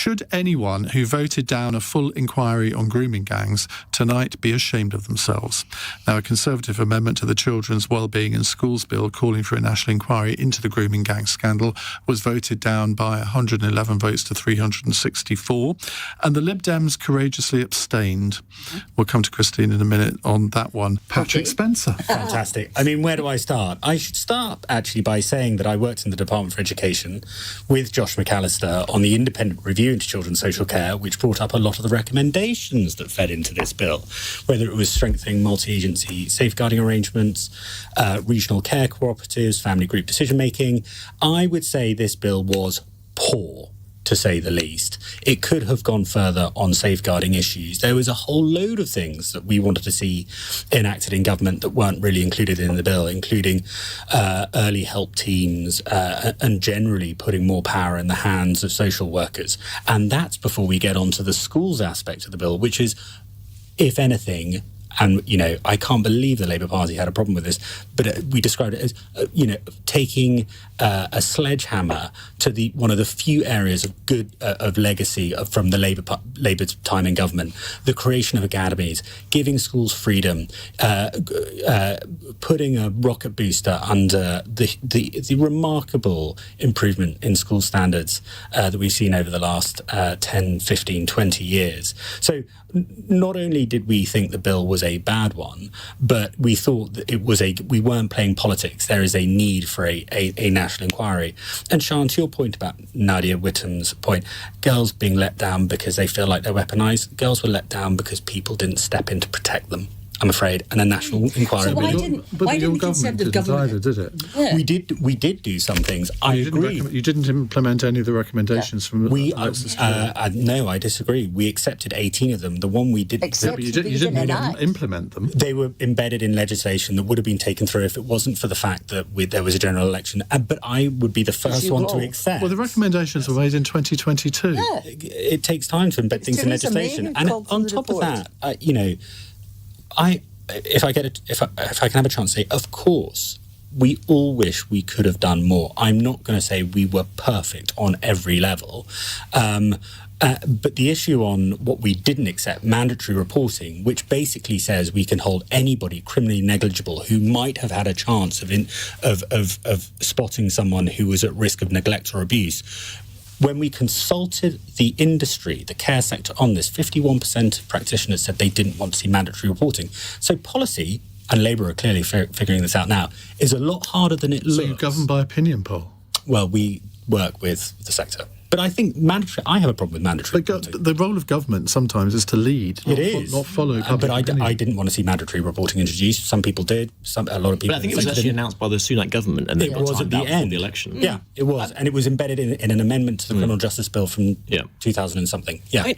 Should anyone who voted down a full inquiry on grooming gangs tonight be ashamed of themselves? Now, a Conservative amendment to the Children's Wellbeing in Schools Bill calling for a national inquiry into the grooming gang scandal was voted down by 111 votes to 364, and the Lib Dems courageously abstained. We'll come to Christine in a minute on that one. Patrick Spencer. Fantastic. I mean, where do I start? I should start, actually, by saying that I worked in the Department for Education with Josh McAllister on the independent review into children's social care, which brought up a lot of the recommendations that fed into this bill, whether it was strengthening multi-agency safeguarding arrangements, regional care cooperatives, family group decision-making. I would say this bill was poor, to say the least. It could have gone further on safeguarding issues. There was a whole load of things that we wanted to see enacted in government that weren't really included in the bill, including early help teams and generally putting more power in the hands of social workers. And that's before we get on to the schools aspect of the bill, which is, if anything, and, you know, I can't believe the Labour Party had a problem with this, but we described it as, taking a sledgehammer to one of the few areas of good of legacy from the Labour's time in government, the creation of academies, giving schools freedom, putting a rocket booster under the remarkable improvement in school standards that we've seen over the last 10, 15, 20 years. So not only did we think the bill was a bad one, but we thought that we weren't playing politics. There is a need for a national inquiry. And Sian, to your point about Nadia Whittam's point, girls being let down because they feel like they're weaponised, girls were let down because people didn't step in to protect them, I'm afraid, and a national inquiry. So why didn't the Conservative government either, did it? Yeah. We did do some things. I agree. You didn't implement any of the recommendations from no, I disagree. We accepted 18 of them. The one we did, you didn't implement them. They were embedded in legislation that would have been taken through if it wasn't for the fact that there was a general election. But I would be the first one to accept. Well, the recommendations were made in 2022. Yeah. It takes time to embed things in legislation, and on top of that, if I can have a chance to say, of course, we all wish we could have done more. I'm not going to say we were perfect on every level. But the issue on what we didn't accept, mandatory reporting, which basically says we can hold anybody criminally negligible who might have had a chance of spotting someone who was at risk of neglect or abuse. When we consulted the industry, the care sector on this, 51% of practitioners said they didn't want to see mandatory reporting. So policy, and Labour are clearly figuring this out now, is a lot harder than it looks. So you govern by opinion poll? Well, we work with the sector. But I think I have a problem with mandatory reporting. The role of government sometimes is to lead, not follow public opinion. But I didn't want to see mandatory reporting introduced. Some people did. A lot of people. But I think it was actually announced by the Sunak government, and it was at the end of the election. Yeah, it was, and it was embedded in an amendment to the Criminal Justice Bill from 2000 and something. Yeah. I mean,